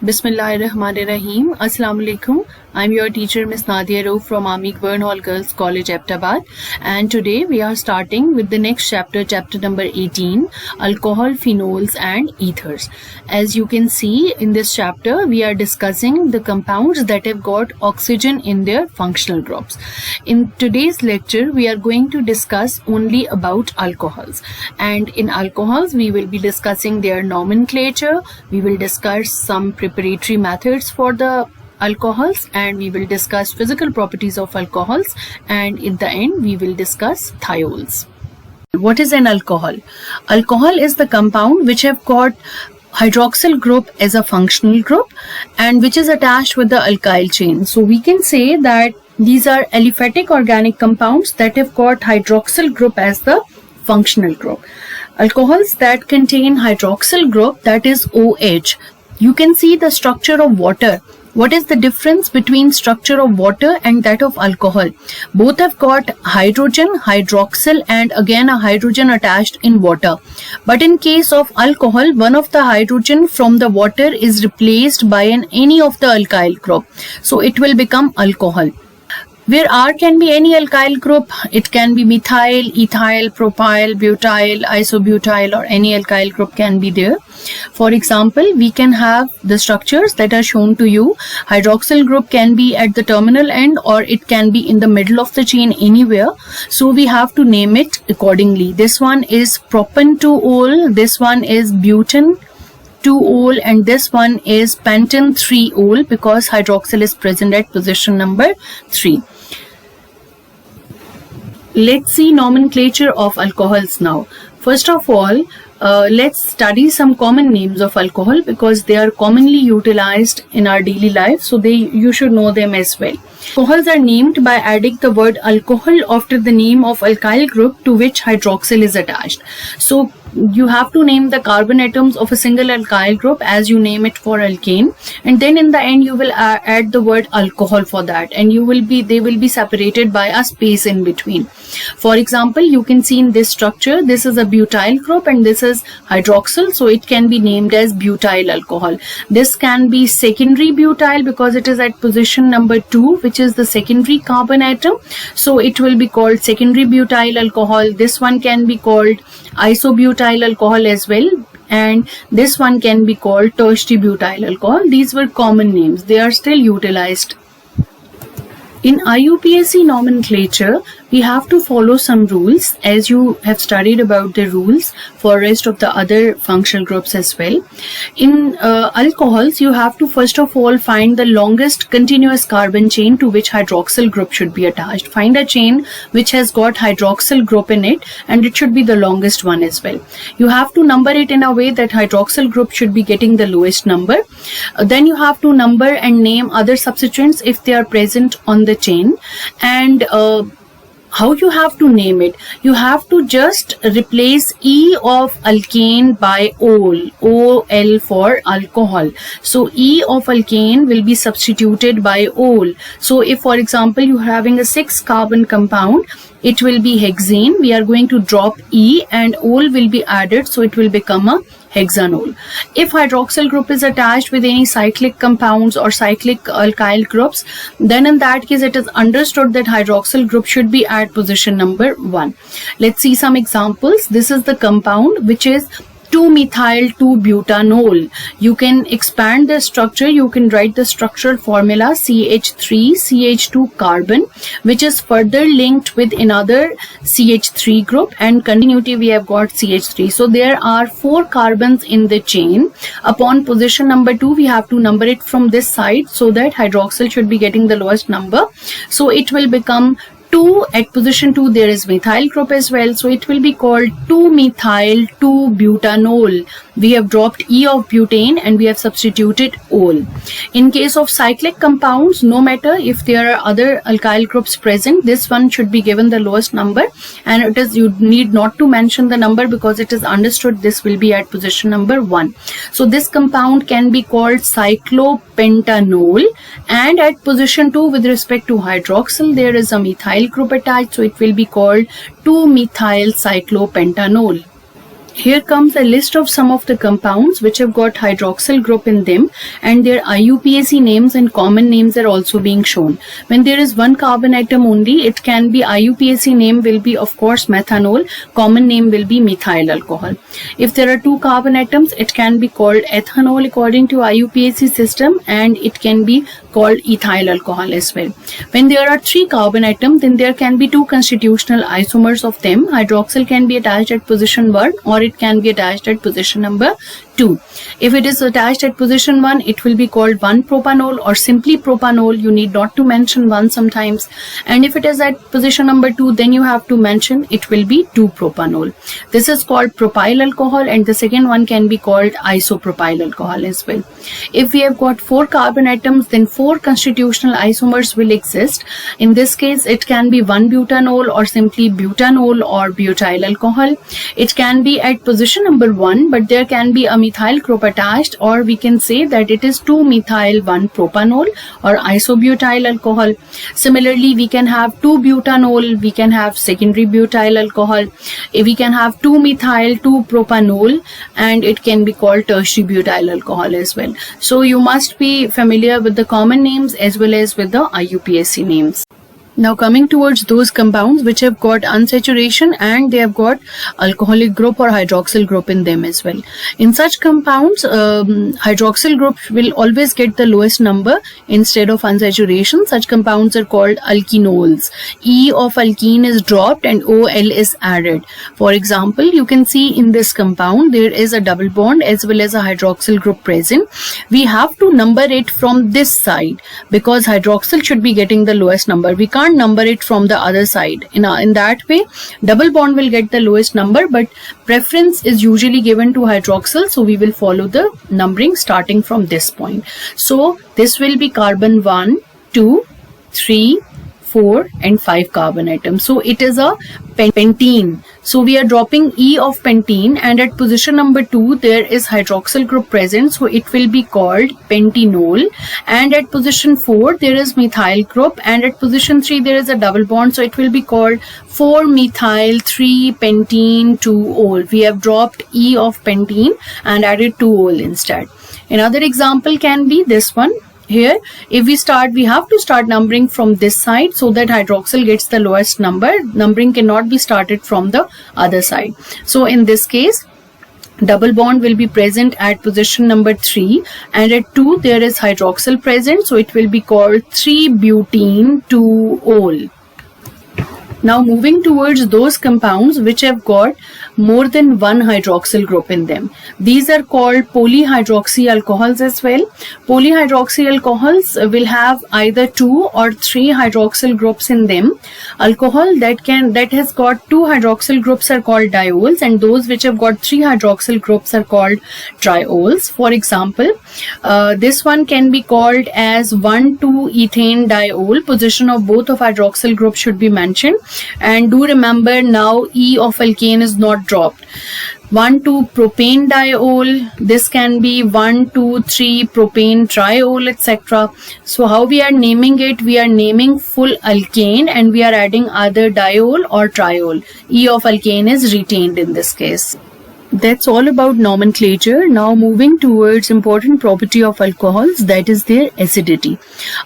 Bismillahirrahmanirrahim. Assalamu alaikum. I'm your teacher Miss Nadia Rauf from Amik Burnhall Girls College, Aptabad, and today we are starting with the next chapter, chapter number 18, alcohol, phenols and ethers. As you can see in this chapter, we are discussing the compounds that have got oxygen in their functional groups. In today's lecture, we are going to discuss only about alcohols, and in alcohols we will be discussing their nomenclature, we will discuss some preparatory methods for the alcohols, and we will discuss physical properties of alcohols, and in the end we will discuss thiols. What is an alcohol? Alcohol is the compound which have got hydroxyl group as a functional group and which is attached with the alkyl chain. So we can say that these are aliphatic organic compounds that have got hydroxyl group as the functional group. Alcohols that contain hydroxyl group, that is OH. You can see the structure of water. What is the difference between structure of water and that of alcohol? Both have got hydrogen, hydroxyl, and again a hydrogen attached in water. But in case of alcohol, one of the hydrogen from the water is replaced by any of the alkyl group. So it will become alcohol. Where R can be any alkyl group, it can be methyl, ethyl, propyl, butyl, isobutyl, or any alkyl group can be there. For example, we can have the structures that are shown to you. Hydroxyl group can be at the terminal end or it can be in the middle of the chain anywhere. So we have to name it accordingly. This one is propan 2-ol, this one is butan 2-ol, and this one is pentan 3-ol because hydroxyl is present at position number 3. Let's see nomenclature of alcohols now. First of all, let's study some common names of alcohol because they are commonly utilized in our daily life, so you should know them as well. Alcohols are named by adding the word alcohol after the name of alkyl group to which hydroxyl is attached. So you have to name the carbon atoms of a single alkyl group as you name it for alkane, and then in the end you will add the word alcohol for that, and they will be separated by a space in between. For example, you can see in this structure, this is a butyl group and this is hydroxyl, so it can be named as butyl alcohol. This can be secondary butyl because it is at position number 2, which is the secondary carbon atom, so it will be called secondary butyl alcohol. This one can be called isobutyl alcohol as well, and this one can be called tertiary butyl alcohol. These were common names, they are still utilized. In IUPAC nomenclature, we have to follow some rules, as you have studied about the rules for rest of the other functional groups as well. In alcohols, you have to first of all find the longest continuous carbon chain to which hydroxyl group should be attached. Find a chain which has got hydroxyl group in it, and it should be the longest one as well. You have to number it in a way that hydroxyl group should be getting the lowest number. Then you have to number and name other substituents if they are present on the chain, and how you have to name it? You have to just replace E of alkane by ol, OL for alcohol. So E of alkane will be substituted by ol. So if, for example, you are having a 6 carbon compound, it will be hexane. We are going to drop E and ol will be added, so it will become a hexanol. If hydroxyl group is attached with any cyclic compounds or cyclic alkyl groups, then in that case it is understood that hydroxyl group should be at position number 1. Let's see some examples. This is the compound which is 2-methyl-2-butanol. You can expand the structure, you can write the structural formula CH3CH2 carbon, which is further linked with another CH3 group, and continuity we have got CH3. So there are 4 carbons in the chain. Upon position number 2, we have to number it from this side so that hydroxyl should be getting the lowest number. So it will become 2. At position 2 there is methyl group as well, so it will be called 2-methyl-2-butanol. We have dropped E of butane and we have substituted ol. In case of cyclic compounds, no matter if there are other alkyl groups present, this one should be given the lowest number, and it is, you need not to mention the number because it is understood this will be at position number 1. So this compound can be called cyclopentanol, and at position 2 with respect to hydroxyl there is a methyl group attached, so it will be called 2-methyl cyclopentanol. Here comes a list of some of the compounds which have got hydroxyl group in them, and their IUPAC names and common names are also being shown. When there is one carbon atom only, it can be IUPAC name will be of course methanol, common name will be methyl alcohol. If there are two carbon atoms, it can be called ethanol according to IUPAC system, and it can be called ethyl alcohol as well. When there are three carbon atoms, then there can be two constitutional isomers of them. Hydroxyl can be attached at position 1 or it can be attached at position number 2. If it is attached at position 1, it will be called 1-propanol or simply propanol. You need not to mention 1 sometimes. And if it is at position number 2, then you have to mention it will be 2-propanol. This is called propyl alcohol, and the second one can be called isopropyl alcohol as well. If we have got 4 carbon atoms, then 4 constitutional isomers will exist. In this case, it can be 1-butanol or simply butanol or butyl alcohol. It can be at position number 1, but there can be a methyl group attached, or we can say that it is 2-methyl 1-propanol or isobutyl alcohol. Similarly, we can have 2-butanol, we can have secondary butyl alcohol, we can have 2-methyl 2-propanol, and it can be called tertiary butyl alcohol as well. So you must be familiar with the common names as well as with the IUPAC names. Now coming towards those compounds which have got unsaturation and they have got alcoholic group or hydroxyl group in them as well. In such compounds, hydroxyl group will always get the lowest number instead of unsaturation. Such compounds are called alkenols. E of alkene is dropped and OL is added. For example, you can see in this compound there is a double bond as well as a hydroxyl group present. We have to number it from this side because hydroxyl should be getting the lowest number. We can't number it from the other side. In that way, double bond will get the lowest number, but preference is usually given to hydroxyl, so we will follow the numbering starting from this point. So this will be carbon 1, 2, 3, 4 and 5 carbon atoms. So it is a pentene. So we are dropping E of pentene, and at position number 2 there is hydroxyl group present, so it will be called pentenol. And at position 4 there is methyl group, and at position 3 there is a double bond, so it will be called 4-methyl 3-pentene 2-ol. We have dropped E of pentene and added 2-ol instead. Another example can be this one. Here, if we have to start numbering from this side so that hydroxyl gets the lowest number. Numbering cannot be started from the other side. So in this case, double bond will be present at position number 3, and at 2 there is hydroxyl present, so it will be called 3-butene 2-ol. Now moving towards those compounds which have got more than one hydroxyl group in them. These are called polyhydroxy alcohols as well. Polyhydroxy alcohols will have either 2 or 3 hydroxyl groups in them. Alcohol that has got 2 hydroxyl groups are called diols, and those which have got 3 hydroxyl groups are called triols. For example, this one can be called as 1,2-ethane diol. Position of both of hydroxyl groups should be mentioned. And do remember, now E of alkane is not dropped. 1,2-propane diol. This can be 1,2,3-propane triol, etc. So how we are naming it? We are naming full alkane and we are adding either diol or triol. E of alkane is retained in this case. That's all about nomenclature. Now moving towards important property of alcohols, that is their acidity.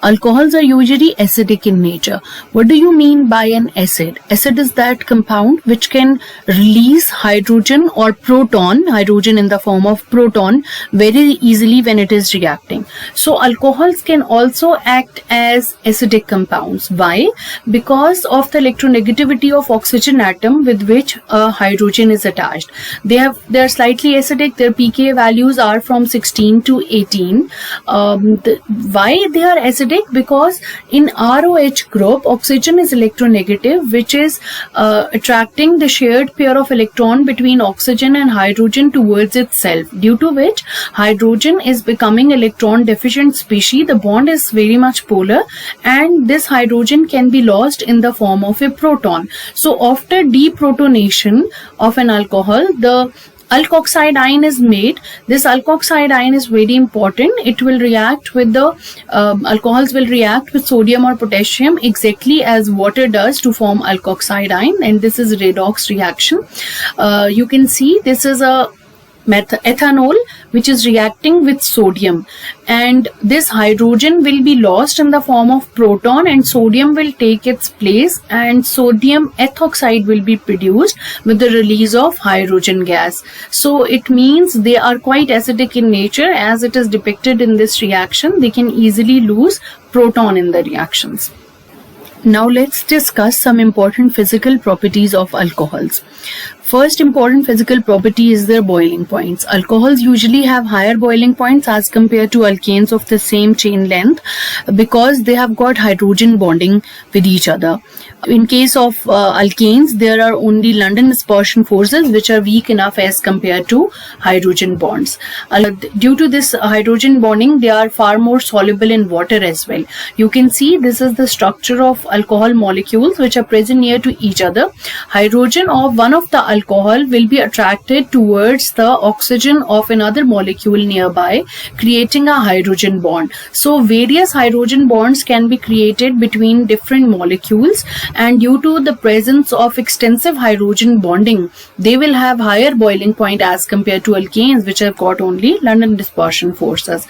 Alcohols are usually acidic in nature. What do you mean by an acid? Acid is that compound which can release hydrogen or proton, hydrogen in the form of proton, very easily when it is reacting. So alcohols can also act as acidic compounds. Why? Because of the electronegativity of oxygen atom with which a hydrogen is attached. They are slightly acidic. Their pK values are from 16 to 18. Why they are acidic? Because in ROH group, oxygen is electronegative, which is attracting the shared pair of electron between oxygen and hydrogen towards itself, due to which hydrogen is becoming electron deficient species. The bond is very much polar, and this hydrogen can be lost in the form of a proton. So after deprotonation of an alcohol, the alkoxide ion is made. This alkoxide ion is very important. It will react with the alcohols will react with sodium or potassium exactly as water does to form alkoxide ion, and this is redox reaction. You can see this is a ethanol which is reacting with sodium, and this hydrogen will be lost in the form of proton and sodium will take its place, and sodium ethoxide will be produced with the release of hydrogen gas. So it means they are quite acidic in nature, as it is depicted in this reaction. They can easily lose proton in the reactions. Now let's discuss some important physical properties of alcohols. First important physical property is their boiling points. Alcohols usually have higher boiling points as compared to alkanes of the same chain length because they have got hydrogen bonding with each other. In case of alkanes, there are only London dispersion forces which are weak enough as compared to hydrogen bonds. Due to this hydrogen bonding, they are far more soluble in water as well. You can see this is the structure of alcohol molecules which are present near to each other. Hydrogen of one of the alcohol will be attracted towards the oxygen of another molecule nearby, creating a hydrogen bond. So various hydrogen bonds can be created between different molecules, and due to the presence of extensive hydrogen bonding, they will have higher boiling point as compared to alkanes which have got only London dispersion forces.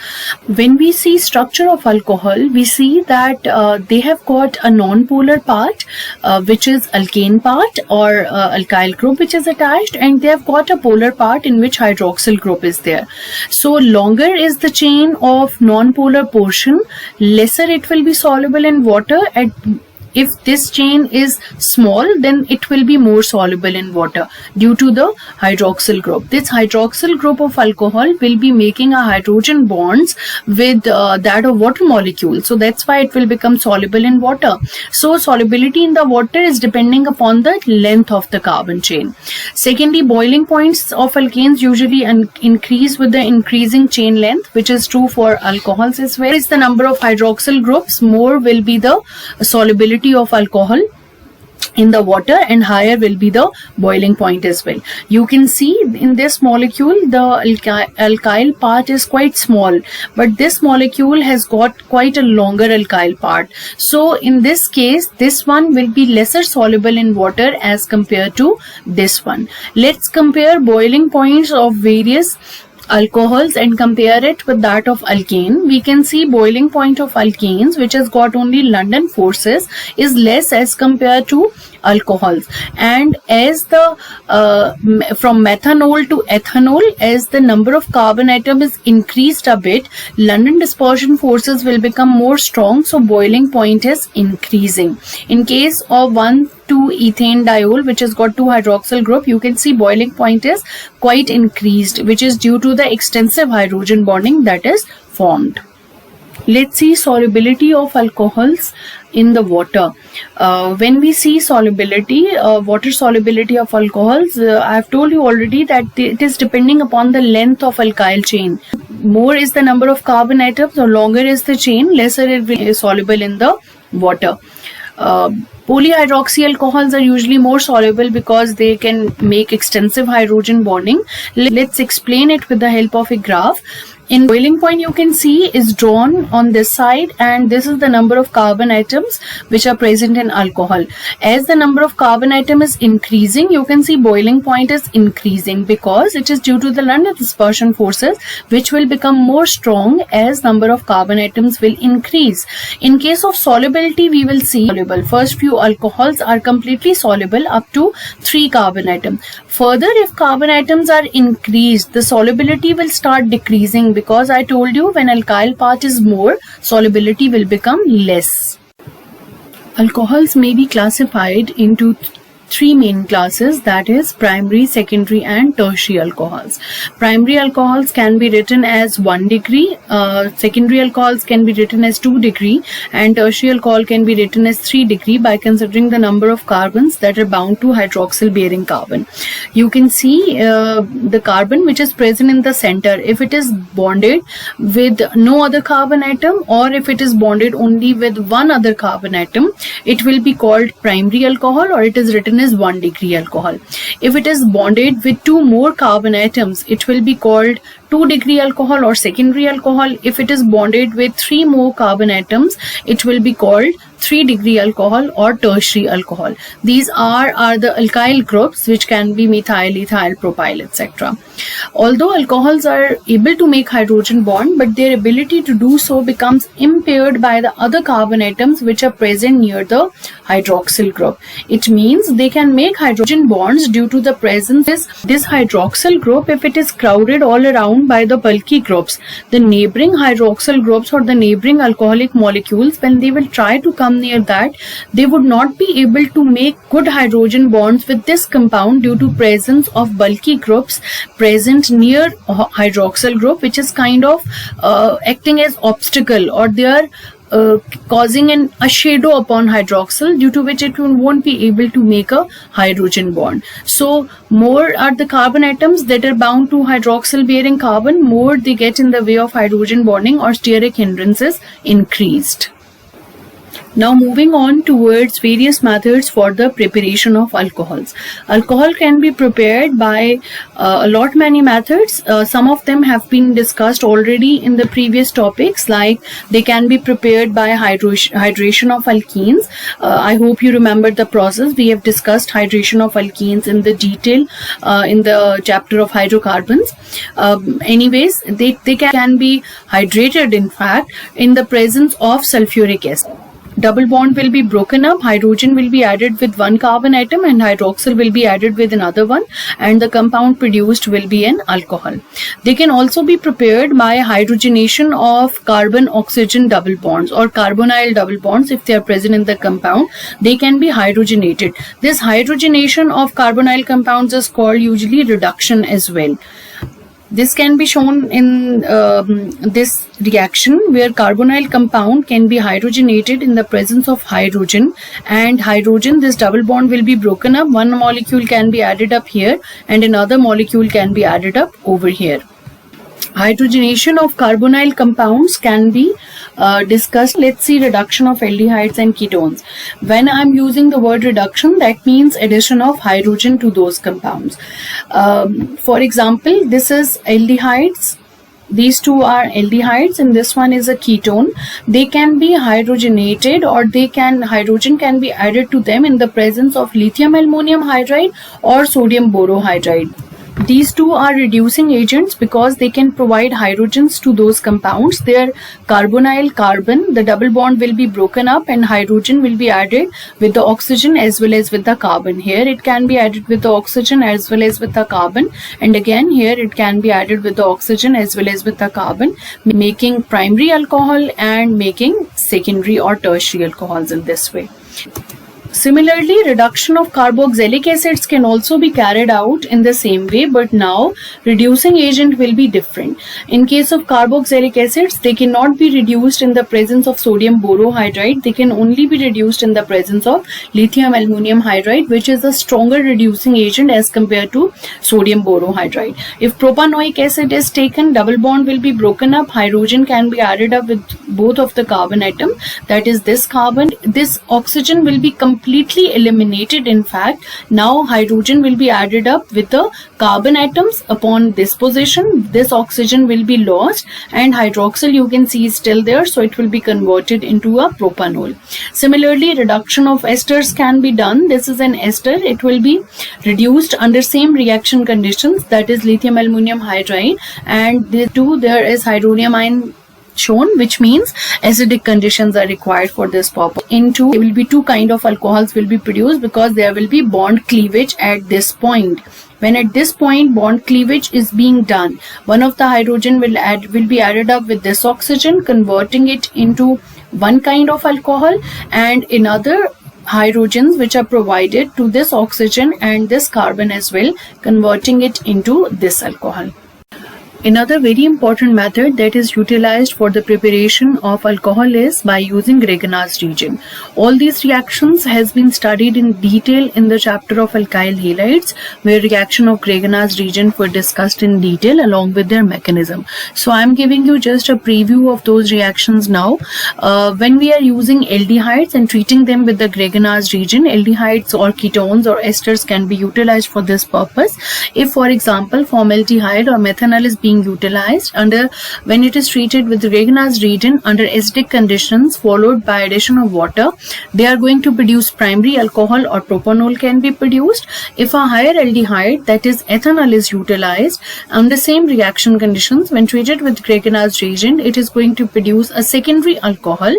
When we see structure of alcohol, we see that they have got a non-polar part which is alkane part or alkyl group which is attached, and they have got a polar part in which hydroxyl group is there. So longer is the chain of non-polar portion, lesser it will be soluble in water. If this chain is small, then it will be more soluble in water due to the hydroxyl group. This hydroxyl group of alcohol will be making a hydrogen bonds with that of water molecule. So that's why it will become soluble in water. So solubility in the water is depending upon the length of the carbon chain. Secondly, boiling points of alkanes usually increase with the increasing chain length, which is true for alcohols as well. Is the number of hydroxyl groups, more will be the solubility of alcohol in the water and higher will be the boiling point as well. You can see in this molecule the alkyl part is quite small, but this molecule has got quite a longer alkyl part. So in this case, this one will be lesser soluble in water as compared to this one. Let's compare boiling points of various alcohols and compare it with that of alkane. We can see boiling point of alkanes, which has got only London forces, is less as compared to alcohols. And as the from methanol to ethanol, as the number of carbon atom is increased a bit, London dispersion forces will become more strong, so boiling point is increasing. In case of 1,2-ethane diol, which has got 2 hydroxyl group, you can see boiling point is quite increased, which is due to the extensive hydrogen bonding that is formed. Let's see solubility of alcohols in the water. When we see solubility, water solubility of alcohols, I have told you already that it is depending upon the length of alkyl chain. More is the number of carbon atoms, or longer is the chain, lesser it will be soluble in the water. Polyhydroxy alcohols are usually more soluble because they can make extensive hydrogen bonding. Let's explain it with the help of a graph. In boiling point, you can see is drawn on this side, and this is the number of carbon atoms which are present in alcohol. As the number of carbon atom is increasing, you can see boiling point is increasing because it is due to the London dispersion forces, which will become more strong as number of carbon atoms will increase. In case of solubility, we will see soluble. First few alcohols are completely soluble up to 3 carbon atoms. Further, if carbon atoms are increased, the solubility will start decreasing, because I told you when alkyl part is more, solubility will become less. Alcohols may be classified into 3 main classes, that is primary, secondary and tertiary alcohols. Primary alcohols can be written as 1 degree, secondary alcohols can be written as 2 degree, and tertiary alcohol can be written as 3 degree by considering the number of carbons that are bound to hydroxyl bearing carbon. You can see the carbon which is present in the center. If it is bonded with no other carbon atom, or if it is bonded only with one other carbon atom, it will be called primary alcohol, or it is written carbon is 1 degree alcohol. If it is bonded with 2 more carbon atoms, it will be called 2 degree alcohol or secondary alcohol. If it is bonded with 3 more carbon atoms, it will be called 3 degree alcohol or tertiary alcohol. These are the alkyl groups which can be methyl, ethyl, propyl, etc. Although alcohols are able to make hydrogen bond, but their ability to do so becomes impaired by the other carbon atoms which are present near the hydroxyl group. It means they can make hydrogen bonds due to the presence of this hydroxyl group if it is crowded all around by the bulky groups. The neighboring hydroxyl groups or the neighboring alcoholic molecules, when they will try to come near that, they would not be able to make good hydrogen bonds with this compound due to presence of bulky groups present near hydroxyl group, which is kind of acting as obstacle, or they are causing a shadow upon hydroxyl, due to which it won't be able to make a hydrogen bond. So more are the carbon atoms that are bound to hydroxyl bearing carbon, more they get in the way of hydrogen bonding, or steric hindrances increased. Now moving on towards various methods for the preparation of alcohols. Alcohol can be prepared by many methods. Some of them have been discussed already in the previous topics, like they can be prepared by hydration of alkenes. I hope you remember the process. We have discussed hydration of alkenes in the detail in the chapter of hydrocarbons. Anyways, they can be hydrated, in fact, in the presence of sulfuric acid. Double bond will be broken up, hydrogen will be added with 1 carbon atom and hydroxyl will be added with another one, and the compound produced will be an alcohol. They can also be prepared by hydrogenation of carbon-oxygen double bonds or carbonyl double bonds. If they are present in the compound, they can be hydrogenated. This hydrogenation of carbonyl compounds is called usually reduction as well. This can be shown in this reaction, where carbonyl compound can be hydrogenated in the presence of hydrogen, and hydrogen, this double bond will be broken up. One molecule can be added up here and another molecule can be added up over here. Hydrogenation of carbonyl compounds can be discussed. Let's see reduction of aldehydes and ketones. When I am using the word reduction, that means addition of hydrogen to those compounds. For example, this is aldehydes. These two are aldehydes and this one is a ketone. They can be hydrogenated, or hydrogen can be added to them in the presence of lithium aluminum hydride or sodium borohydride. These two are reducing agents because they can provide hydrogens to those compounds. Their carbonyl carbon, the double bond will be broken up and hydrogen will be added with the oxygen as well as with the carbon. Here it can be added with the oxygen as well as with the carbon, and again here it can be added with the oxygen as well as with the carbon, making primary alcohol and making secondary or tertiary alcohols in this way. Similarly, reduction of carboxylic acids can also be carried out in the same way, but now reducing agent will be different. In case of carboxylic acids, they cannot be reduced in the presence of sodium borohydride. They can only be reduced in the presence of lithium aluminum hydride, which is a stronger reducing agent as compared to sodium borohydride. If propanoic acid is taken, double bond will be broken up. Hydrogen can be added up with both of the carbon atom, that is this carbon. This oxygen will be completely eliminated. In fact, now hydrogen will be added up with the carbon atoms. Upon this position, this oxygen will be lost and hydroxyl, you can see, is still there, so it will be converted into a propanol. Similarly, reduction of esters can be done. This is an ester. It will be reduced under same reaction conditions, that is lithium aluminum hydride, and there is hydronium ion shown, which means acidic conditions are required for this purpose. There will be two kind of alcohols will be produced because there will be bond cleavage at this point. When at this point bond cleavage is being done, one of the hydrogen will be added up with this oxygen, converting it into one kind of alcohol, and another hydrogens which are provided to this oxygen and this carbon as well, converting it into this alcohol. Another very important method that is utilized for the preparation of alcohol is by using Regenau's reagent. All these reactions has been studied in detail in the chapter of alkyl halides, where reaction of Regenau's reagent were discussed in detail along with their mechanism. So I am giving you just a preview of those reactions now. When we are using aldehydes and treating them with the Regenau's reagent, aldehydes or ketones or esters can be utilized for this purpose. If, for example, formaldehyde or methanol is being utilized when it is treated with Regenau's reagent under acidic conditions followed by addition of water, they are going to produce primary alcohol or propanol can be produced. If a higher aldehyde, that is ethanol, is utilized under same reaction conditions when treated with Regenau's reagent, it is going to produce a secondary alcohol.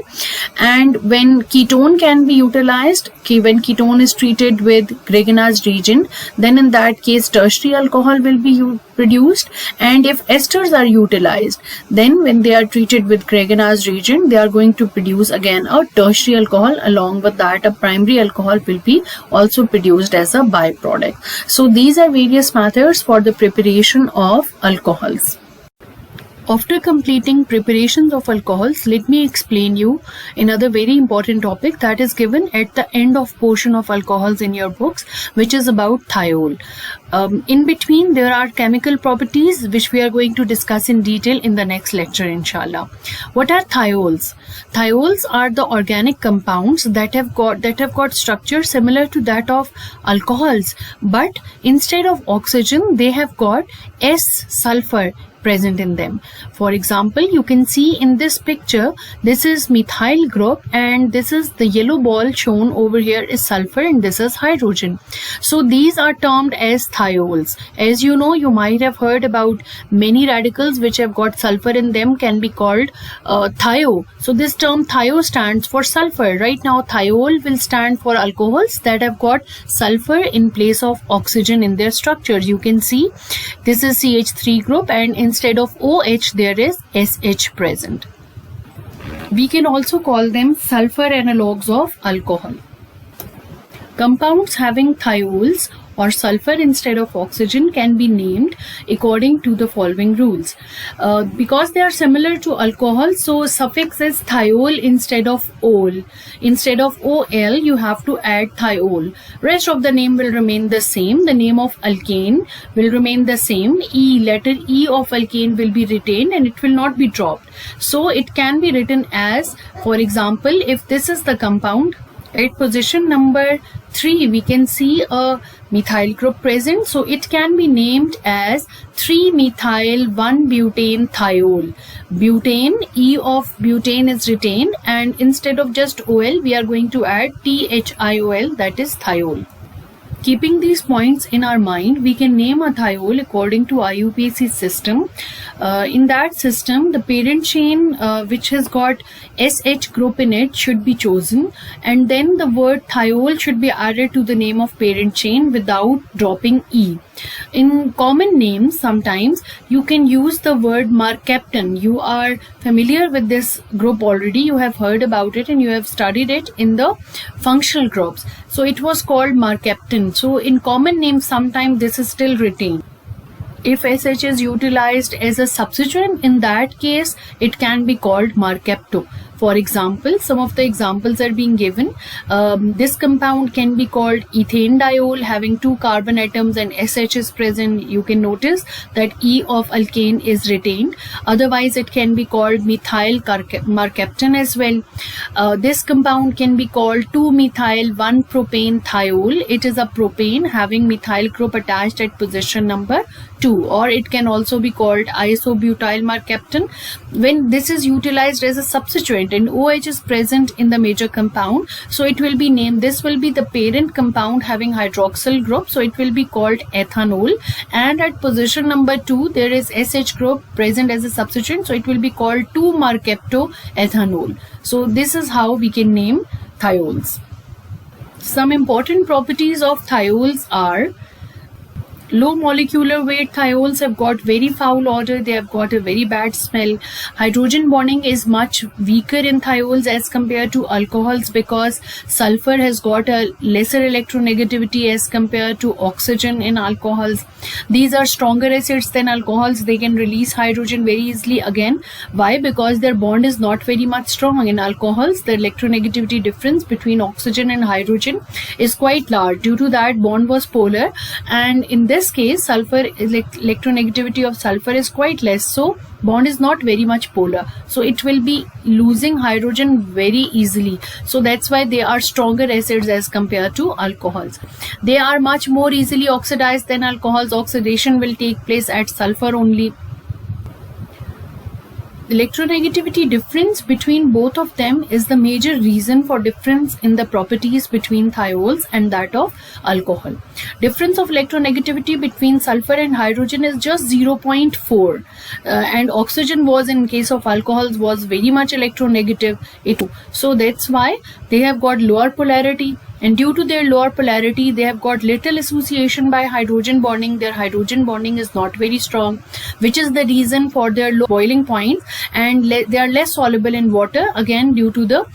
And when ketone can be utilized, when ketone is treated with Regenau's reagent, then in that case tertiary alcohol will be produced. And if esters are utilized, then when they are treated with Regenau's reagent, they are going to produce again a tertiary alcohol. Along with that, a primary alcohol will be also produced as a byproduct. So these are various methods for the preparation of alcohols. After completing preparations of alcohols, let me explain you another very important topic that is given at the end of portion of alcohols in your books, which is about thiol. In between, there are chemical properties which we are going to discuss in detail in the next lecture, inshallah. What are thiols? Thiols are the organic compounds that have got structure similar to that of alcohols, but instead of oxygen, they have got S-sulfur present in them. For example, you can see in this picture, this is methyl group and this is the yellow ball shown over here is sulfur and this is hydrogen. So these are termed as thiols. As you know, you might have heard about many radicals which have got sulfur in them can be called thio. So this term thio stands for sulfur. Right now, thiol will stand for alcohols that have got sulfur in place of oxygen in their structures. You can see this is CH3 group and instead of OH there is SH present. We can also call them sulfur analogues of alcohol. Compounds having thiols or sulfur instead of oxygen can be named according to the following rules. Because they are similar to alcohol, so suffix is thiol instead of ol. Instead of ol, you have to add thiol. Rest of the name will remain the same. The name of alkane will remain the same. Letter E of alkane will be retained and it will not be dropped. So it can be written as, for example, if this is the compound, at position number 3 we can see a methyl group present, so it can be named as 3-methyl-1-butane thiol. Butane, E of butane is retained and instead of just OL we are going to add THIOL, that is thiol. Keeping these points in our mind, we can name a thiol according to IUPAC system. In that system, the parent chain which has got SH group in it should be chosen, and then the word thiol should be added to the name of parent chain without dropping E. In common names, sometimes you can use the word mercaptan. You are familiar with this group already. You have heard about it and you have studied it in the functional groups. So it was called mercaptan. So in common names, sometimes this is still retained. If SH is utilized as a substituent, in that case, it can be called mercapto. For example, some of the examples are being given. This compound can be called ethane diol, having 2 carbon atoms and SH is present. You can notice that E of alkane is retained. Otherwise, it can be called methyl mercaptan as well. This compound can be called 2-methyl-1-propane thiol. It is a propane having methyl group attached at position number 2, or it can also be called isobutyl mercaptan. When this is utilized as a substituent and OH is present in the major compound, so it will be named, this will be the parent compound having hydroxyl group, so it will be called ethanol, and at position number 2 there is SH group present as a substituent, so it will be called 2-mercaptoethanol. So this is how we can name thiols. Some important properties of thiols are Low molecular weight thiols have got very foul odor. They have got a very bad smell. Hydrogen bonding is much weaker in thiols as compared to alcohols because sulfur has got a lesser electronegativity as compared to oxygen in alcohols. These are stronger acids than alcohols. They can release hydrogen very easily again. Why? Because their bond is not very much strong. In alcohols, the electronegativity difference between oxygen and hydrogen is quite large. Due to that, bond was polar, and in this case sulfur electronegativity of sulfur is quite less, so bond is not very much polar, so it will be losing hydrogen very easily. So that's why they are stronger acids as compared to alcohols. They are much more easily oxidized than alcohols. Oxidation will take place at sulfur only. Electronegativity difference between both of them is the major reason for difference in the properties between thiols and that of alcohol. Difference of electronegativity between sulfur and hydrogen is just 0.4, and oxygen was, in case of alcohols, was very much electronegative. So that's why they have got lower polarity. And due to their lower polarity, they have got little association by hydrogen bonding. Their hydrogen bonding is not very strong, which is the reason for their low boiling point, and they are less soluble in water, again due to the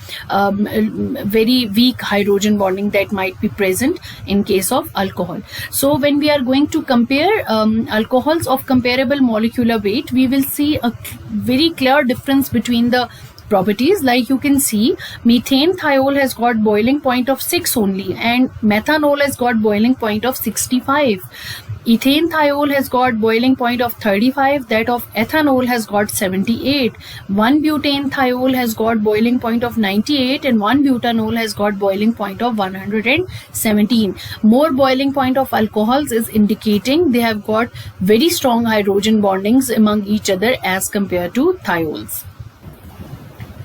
very weak hydrogen bonding that might be present in case of alcohol. So when we are going to compare alcohols of comparable molecular weight, we will see a very clear difference between the properties. Like you can see, methane thiol has got boiling point of 6 only, and methanol has got boiling point of 65. Ethane thiol has got boiling point of 35, that of ethanol has got 78. 1-butane thiol has got boiling point of 98, and 1-butanol has got boiling point of 117. More boiling point of alcohols is indicating they have got very strong hydrogen bondings among each other as compared to thiols.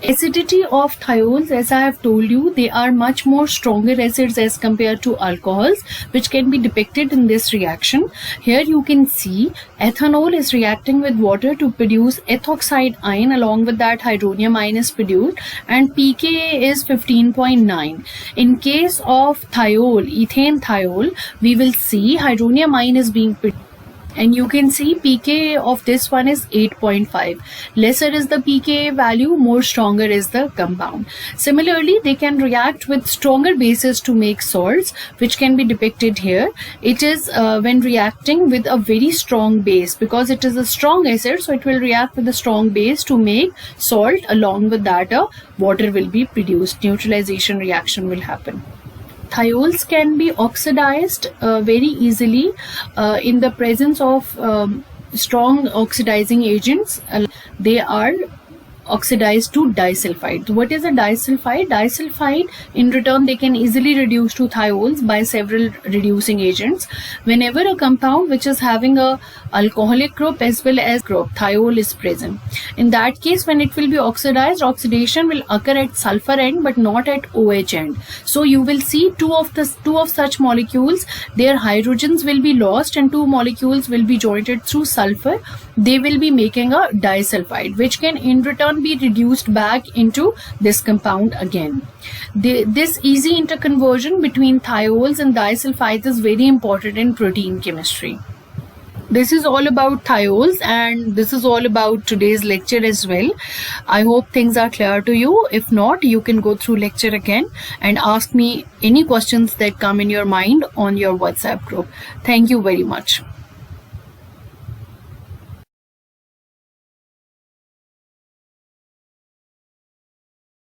Acidity of thiols, as I have told you, they are much more stronger acids as compared to alcohols, which can be depicted in this reaction. Here you can see ethanol is reacting with water to produce ethoxide ion. Along with that, hydronium ion is produced, and pKa is 15.9. In case of thiol, ethane thiol, we will see hydronium ion is being produced, and you can see pKa of this one is 8.5. Lesser is the pKa value, more stronger is the compound. Similarly, they can react with stronger bases to make salts, which can be depicted here. It is when reacting with a very strong base, because it is a strong acid, so it will react with a strong base to make salt. Along with that, water will be produced. Neutralization reaction will happen. Thiols can be oxidized very easily in the presence of strong oxidizing agents. They are oxidized to disulfide. What is a disulfide? Disulfide, in return, they can easily reduce to thiols by several reducing agents. Whenever a compound which is having a alcoholic group as well as group, thiol is present. In that case, when it will be oxidized, oxidation will occur at sulfur end but not at OH end. So you will see two of such molecules, their hydrogens will be lost and two molecules will be joined through sulfur. They will be making a disulfide, which can in return be reduced back into this compound again. This easy interconversion between thiols and disulfides is very important in protein chemistry. This is all about thiols, and this is all about today's lecture as well. I hope things are clear to you. If not, you can go through lecture again and ask me any questions that come in your mind on your WhatsApp group. Thank you very much.